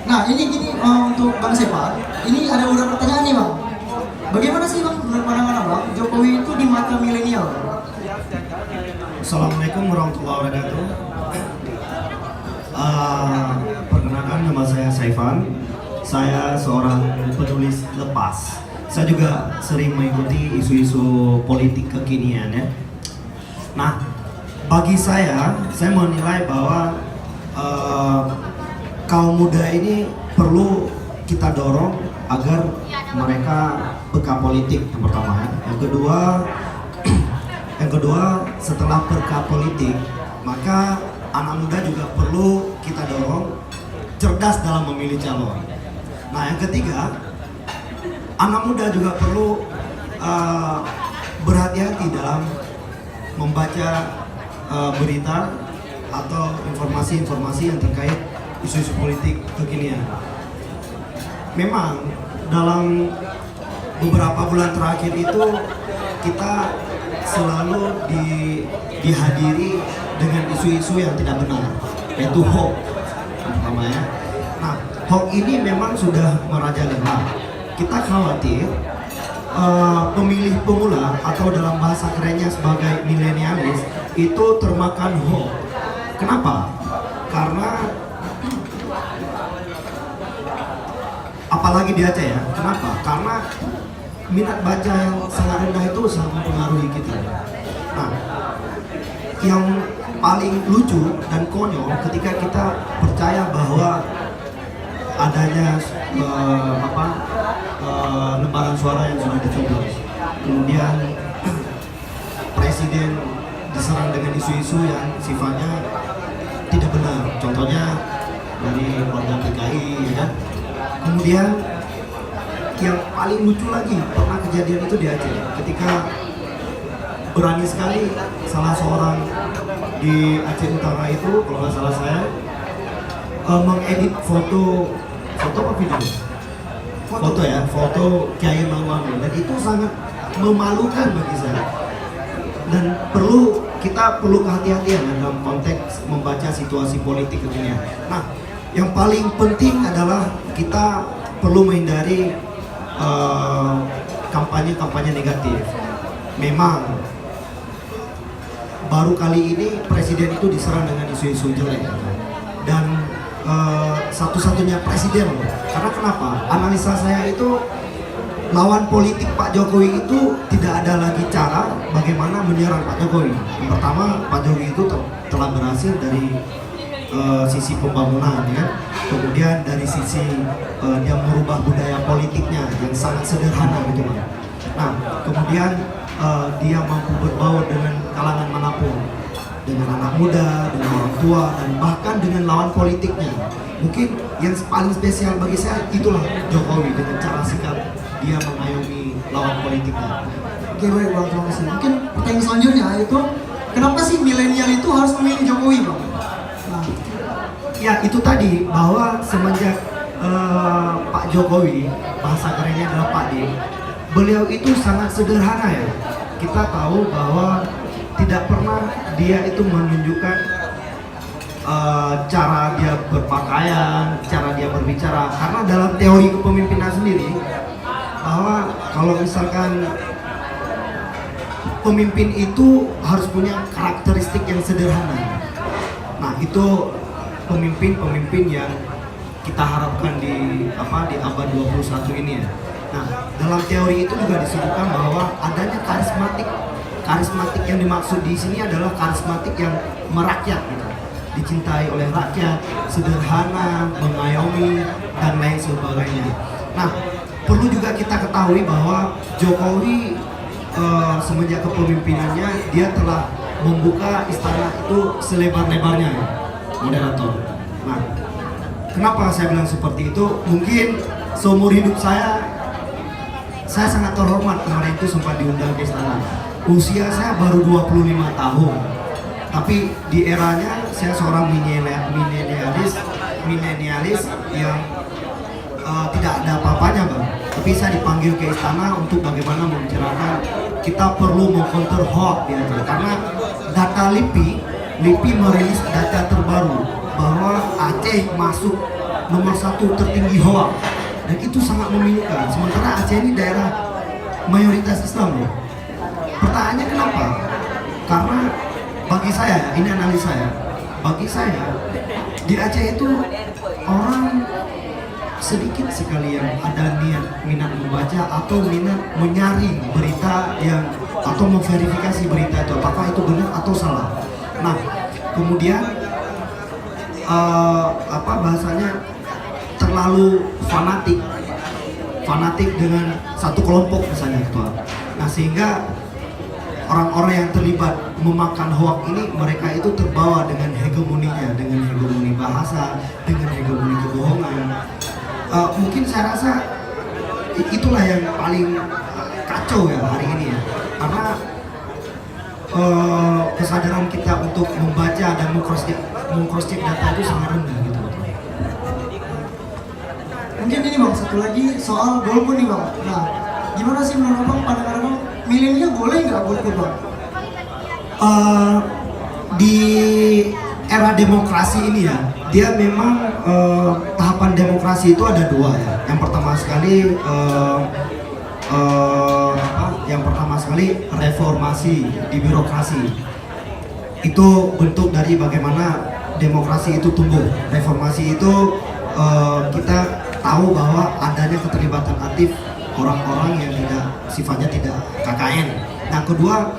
Nah ini gini untuk Bang Sepa, ini ada beberapa pertanyaan nih Bang. Bagaimana sih Bang menurut pandangan Bang Jokowi itu di mata milenial? Assalamualaikum warahmatullahi wabarakatuh. Perkenalkan, nama saya Saifan. Saya seorang penulis lepas. Saya juga sering mengikuti isu-isu politik kekinian ya. Nah, bagi saya menilai bahwa kaum muda ini perlu kita dorong agar mereka peka politik, yang pertama ya. Yang kedua, setelah peka politik, maka anak muda juga perlu kita dorong cerdas dalam memilih calon. Nah, yang ketiga, anak muda juga perlu berhati-hati dalam membaca berita atau informasi-informasi yang terkait isu-isu politik kekinian. Memang dalam beberapa bulan terakhir itu kita selalu dihadiri dengan isu-isu yang tidak benar, yaitu hoax umpamanya. Nah, hoax ini memang sudah merajalela. Kita khawatir pemilih pemula atau dalam bahasa kerennya sebagai milenialis itu termakan hoax. Kenapa? Karena apalagi di Aceh ya. Kenapa? Karena minat baca yang sangat rendah itu sangat mempengaruhi kita. Nah, yang paling lucu dan konyol ketika kita percaya bahwa adanya lembaran suara yang sudah dicoblos, kemudian presiden diserang dengan isu-isu yang sifatnya tidak benar. Contohnya dari warga PKI, ya kan? Kemudian yang paling lucu lagi, pernah kejadian itu di Aceh ketika berani sekali salah seorang di Aceh Utara itu, kalau nggak salah saya, mengedit foto apa video? Foto ya, foto Kiai Mangwangu, dan itu sangat memalukan bagi saya. Dan kita perlu kehati-hatian dalam konteks membaca situasi politik kekinian. Nah, yang paling penting adalah kita perlu menghindari kampanye-kampanye negatif. Memang baru kali ini presiden itu diserang dengan isu-isu jelek, dan satu-satunya presiden loh. Karena kenapa? Analisa saya itu, lawan politik Pak Jokowi itu tidak ada lagi cara bagaimana menyerang Pak Jokowi. Yang pertama, Pak Jokowi itu telah berhasil dari sisi pembangunan ya. Kemudian dari sisi dia merubah budaya politiknya yang sangat sederhana gitu. Nah, kemudian dia mampu berbaur dengan kalangan manapun, dengan anak muda, dengan orang tua, dan bahkan dengan lawan politiknya. Mungkin yang paling spesial bagi saya itulah Jokowi dengan cara sikap dia mengayomi lawan politiknya. Oke baik Bang, terima kasih. Mungkin pertanyaan selanjutnya itu, kenapa sih milenial itu harus memilih Jokowi Bang? Nah, ya itu tadi, bahwa semenjak Pak Jokowi, bahasa kerennya adalah Pak D, beliau itu sangat sederhana ya. Kita tahu bahwa tidak pernah dia itu menunjukkan cara dia berpakaian, cara dia berbicara. Karena dalam teori kepemimpinan sendiri, bahwa kalau misalkan pemimpin itu harus punya karakteristik yang sederhana. Nah, itu pemimpin yang kita harapkan di abad 21 ini ya. Nah, dalam teori itu juga disebutkan bahwa adanya karismatik yang dimaksud di sini adalah karismatik yang merakyat gitu. Dicintai oleh rakyat, sederhana, mengayomi, dan lain sebagainya. Nah, perlu juga kita ketahui bahwa Jokowi semenjak kepemimpinannya dia telah membuka istana itu selebar-lebarnya ya, moderator. Nah, kenapa saya bilang seperti itu? Mungkin seumur hidup saya sangat terhormat kemarin itu sempat diundang ke istana. Usia saya baru 25 tahun. Tapi di eranya saya seorang milenialis yang tidak ada apa-apanya Bang. Tapi saya dipanggil ke istana untuk bagaimana membicarakan kita perlu meng-counter hoax di Aceh. Karena data LIPI merilis data terbaru bahwa Aceh masuk nomor 1 tertinggi hoak, dan itu sangat memilukan. Sementara Aceh ini daerah mayoritas Islam loh. Pertanyaannya kenapa? Karena bagi saya, ini analisa saya, bagi saya di Aceh itu orang sedikit sekali yang ada minat membaca atau minat menyaring berita yang atau memverifikasi berita itu apakah itu benar atau salah. Nah, kemudian bahasanya terlalu fanatik dengan satu kelompok misalnya gitu. Nah, sehingga orang-orang yang terlibat memakan hoak ini, mereka itu terbawa dengan hegemoninya, dengan hegemoni bahasa, dengan hegemoni kebohongan. Mungkin saya rasa itulah yang paling kacau ya hari ini ya, karena kesadaran kita untuk membaca dan meng-cross-check data itu sangat rendah gitu. Mungkin ini bang, satu lagi soal golput nih bang. Nah, gimana sih menurut abang, pandangan abang, milenial boleh nggak golput bang? Di era demokrasi ini ya, dia memang tahapan demokrasi itu ada dua ya. Yang pertama sekali reformasi di birokrasi. Itu bentuk dari bagaimana demokrasi itu tumbuh. Reformasi itu kita tahu bahwa adanya keterlibatan aktif orang-orang yang sifatnya tidak KKN. Nah, kedua,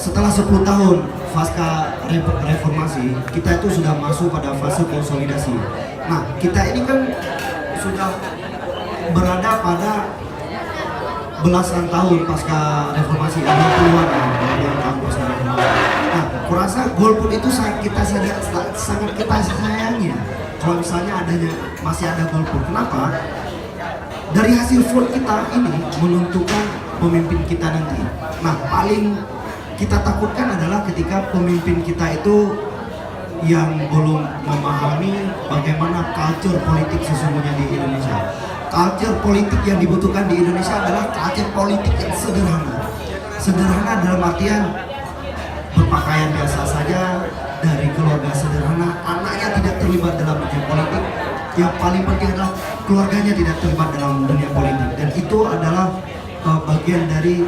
setelah 10 tahun pasca reformasi, kita itu sudah masuk pada fase konsolidasi. Nah, kita ini kan sudah berada pada belasan tahun pasca reformasi, 60-an tahun pasca reformasi. Nah, kurasa golput itu sangat kita sayangi kalau misalnya masih ada golput. Kenapa? Dari hasil vote kita ini menentukan pemimpin kita nanti. Nah, paling kita takutkan adalah ketika pemimpin kita itu yang belum memahami bagaimana culture politik sesungguhnya di Indonesia. Culture politik yang dibutuhkan di Indonesia adalah culture politik yang sederhana. Sederhana dalam artian berpakaian biasa saja, dari keluarga sederhana, anaknya tidak terlibat dalam dunia politik. Yang paling penting adalah keluarganya tidak terlibat dalam dunia politik, dan itu adalah bagian dari,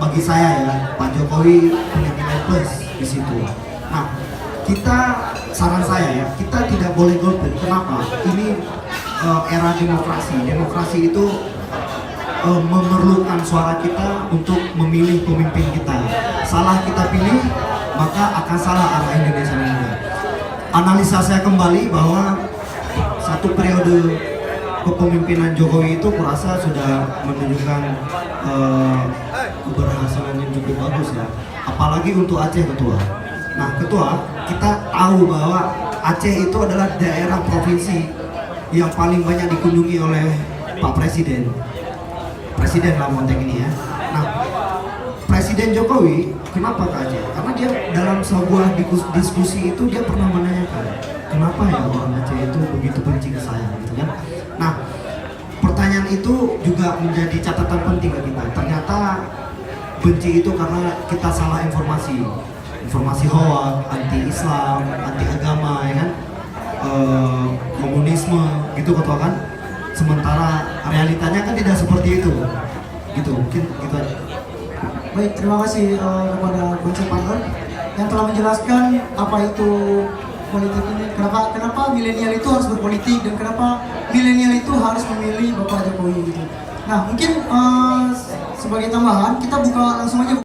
bagi saya ya, Pak Jokowi punya nilai plus di situ. Nah, saran saya ya, kita tidak boleh golput. Kenapa? Ini era demokrasi. Demokrasi itu memerlukan suara kita untuk memilih pemimpin kita. Salah kita pilih, maka akan salah arah Indonesia ini. Analisa saya kembali bahwa satu periode kepemimpinan Jokowi itu kurasa sudah menunjukkan keberhasilan yang cukup bagus ya. Apalagi untuk Aceh, Ketua. Nah, Ketua, kita tahu bahwa Aceh itu adalah daerah provinsi yang paling banyak dikunjungi oleh Pak Presiden. Presiden dalam konteks ini ya. Nah, Presiden Jokowi kenapa ke Aceh? Karena dia dalam sebuah diskusi itu dia pernah menanyakan, kenapa ya orang Aceh itu begitu benci ke saya gitu kan. Nah, pertanyaan itu juga menjadi catatan penting bagi kita. Ternyata benci itu karena kita salah informasi hoak, anti-Islam, anti-agama ya kan, komunisme gitu Ketua kan. Sementara realitanya kan tidak seperti itu gitu, mungkin gitu aja. Baik, terima kasih kepada Bang Partner yang telah menjelaskan apa itu politik ini, kenapa milenial itu harus berpolitik, dan kenapa milenial itu harus memilih Bapak Jokowi gitu. Nah, mungkin sebagai tambahan kita buka langsung aja